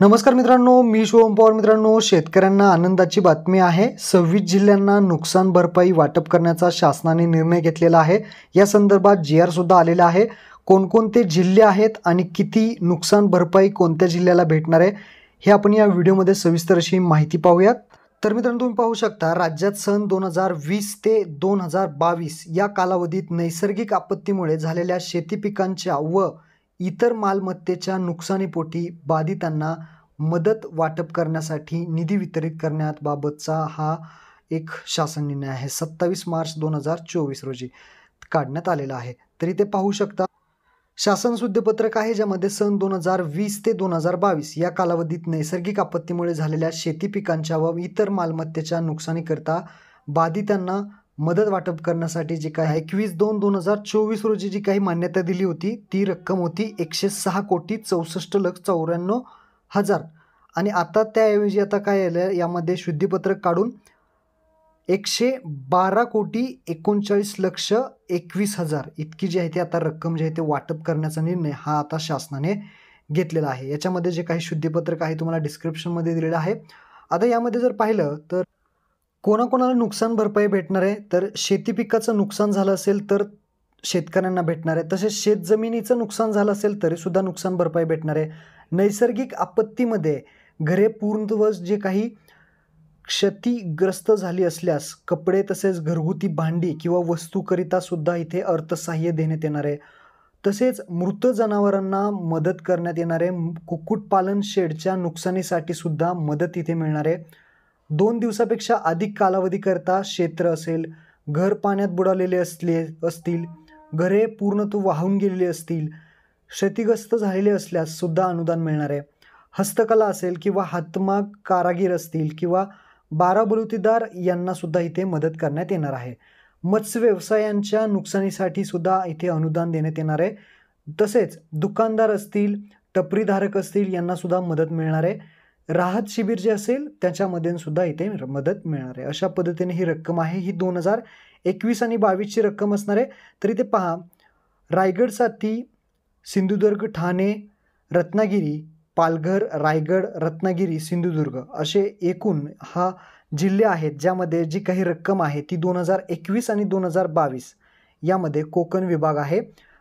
नमस्कार मित्रांनो, मी शुभम पवार. मित्रांनो, शेतकऱ्यांना आनंदाची बातमी आहे. 26 जिल्ह्यांना नुकसान भरपाई वाटप करण्याचा शासनाने निर्णय घेतलेला आहे. या संदर्भात GR सुद्धा आलेला आहे. कोणकोणते जिल्हे आहेत आणि किती नुकसान भरपाई कोणत्या जिल्ह्याला भेटणार आहे हे आपण या व्हिडिओमध्ये सविस्तर अशी माहिती पाहूयात. तर मित्रांनो, तुम्ही पाहू शकता राज्यात सन 2020 ते 2022 या कालावधीत नैसर्गिक आपत्तीमुळे झालेल्या शेती पिकांच्या व इतर मालमत्तेच्या नुकसानीपोटी बाधितांना मदत वाटप करण्यासाठी निधी वितरित करण्याबाबतचा हा एक शासन निर्णय आहे. 27 मार्च 2024 रोजी काढण्यात आलेला आहे. तर इथे पाहू शकता शासन सुद्देपत्रक आहे, ज्यामध्ये सन 2020 ते 2022 या कालावधीत नैसर्गिक आपत्तीमुळे झालेल्या शेती पिकांच्या व इतर मालमत्तेच्या नुकसानीकरता बाधितांना मदत वाटप करण्यासाठी जे काय 21/2/2024 रोजी जी काही मान्यता दिली होती ती रक्कम होती 106,64,94,000 आणि आता त्याऐवजी आता काय आलं, यामध्ये शुद्धीपत्रक काढून 112,39,21,00,000 इतकी जी आहे ती आता रक्कम जी आहे ते वाटप करण्याचा निर्णय हा आता शासनाने घेतलेला आहे. याच्यामध्ये जे काही शुद्धीपत्रक आहे तुम्हाला डिस्क्रिप्शनमध्ये दिलेलं आहे. आता यामध्ये जर पाहिलं तर कोणाकोणाला नुकसान भरपाई भेटणार आहे, तर शेती पिकाचं नुकसान झालं असेल तर शेतकऱ्यांना भेटणार आहे. तसेच शेतजमिनीचं नुकसान झालं असेल तरीसुद्धा नुकसान भरपाई भेटणार आहे. नैसर्गिक आपत्तीमध्ये घरे पूर्णतः जे काही क्षतिग्रस्त झाली असल्यास कपडे तसेच घरगुती भांडी किंवा वस्तूकरिता सुद्धा इथे अर्थसहाय्य देण्यात येणार आहे. तसेच मृत जनावरांना मदत करण्यात येणार आहे. कुक्कुटपालन शेडच्या नुकसानीसाठी सुद्धा मदत इथे मिळणार आहे. 2 दिवसापेक्षा अधिक कालावधीकरता क्षेत्र असेल, घर पाण्यात बुडालेले असतील, घरे पूर्णतः वाहून गेलेली असतील, क्षतिग्रस्त झालेले असल्यास सुद्धा अनुदान मिळणार आहे. हस्तकला असेल किंवा हातमाग कारागीर असतील किंवा 12 बलुतेदार यांना सुद्धा इथे मदत करण्यात येणार आहे. मत्स्य व्यवसायांच्या नुकसानीसाठी सुद्धा इथे अनुदान देण्यात येणार आहे. तसेच दुकानदार असतील, टपरीधारक असतील यांना सुद्धा मदत मिळणार आहे. राहत शिबिर जे असेल त्याच्यामध्ये सुद्धा इथे मदत मिळणार आहे. अशा पद्धतीने ही रक्कम आहे. ही 2021 आणि 22ची रक्कम असणार आहे. तर इथे पहा, रायगडसाठी सिंधुदुर्ग, ठाणे, रत्नागिरी, पालघर, रायगड, रत्नागिरी, सिंधुदुर्ग असे एकूण हा जिल्हे आहेत, ज्यामध्ये जी काही रक्कम आहे ती 2021 आणि 2022 यामध्ये कोकण विभाग आहे.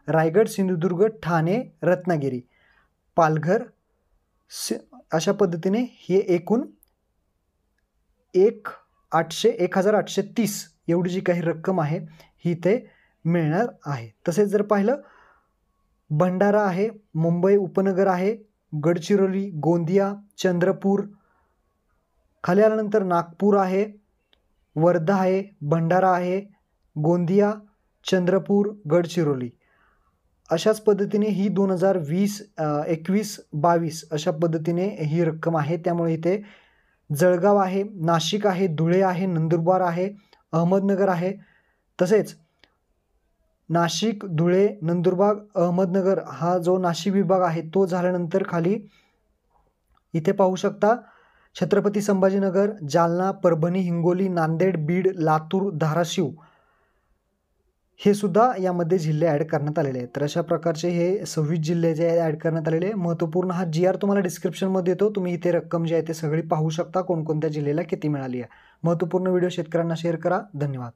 रायगड, सिंधुदुर्ग, ठाणे, रत्नागिरी, पालघर अशा पद्धतीने हे एकूण 1,830 एवढी जी काही रक्कम आहे ही ते मिळणार आहे. तसेच जर पाहिलं भंडारा आहे, मुंबई उपनगर आहे, गडचिरोली, गोंदिया, चंद्रपूर, खाली आल्यानंतर नागपूर आहे, वर्धा आहे, भंडारा आहे, गोंदिया, चंद्रपूर, गडचिरोली अशाच पद्धतीने ही 2020, 21, 22 अशा पद्धतीने ही रक्कम आहे. त्यामुळे इथे जळगाव आहे, नाशिक आहे, धुळे आहे, नंदुरबार आहे, अहमदनगर आहे. तसेच नाशिक, धुळे, नंदुरबार, अहमदनगर हा जो नाशिक विभाग आहे तो झाल्यानंतर खाली इथे पाहू शकता छत्रपती संभाजीनगर, जालना, परभणी, हिंगोली, नांदेड, बीड, लातूर, धाराशिव हे सुद्धा यामध्ये जिल्हे ॲड करण्यात आलेले आहेत. तर अशा प्रकारचे हे 26 जिल्हे जे ॲड करण्यात आलेले आहे. महत्त्वपूर्ण हा GR तुम्हाला डिस्क्रिप्शनमध्ये देतो. तुम्ही इथे रक्कम जी आहे ते सगळी पाहू शकता, कोणकोणत्या जिल्ह्याला किती मिळाली आहे. महत्त्वपूर्ण व्हिडिओ शेतकऱ्यांना शेअर करा. धन्यवाद.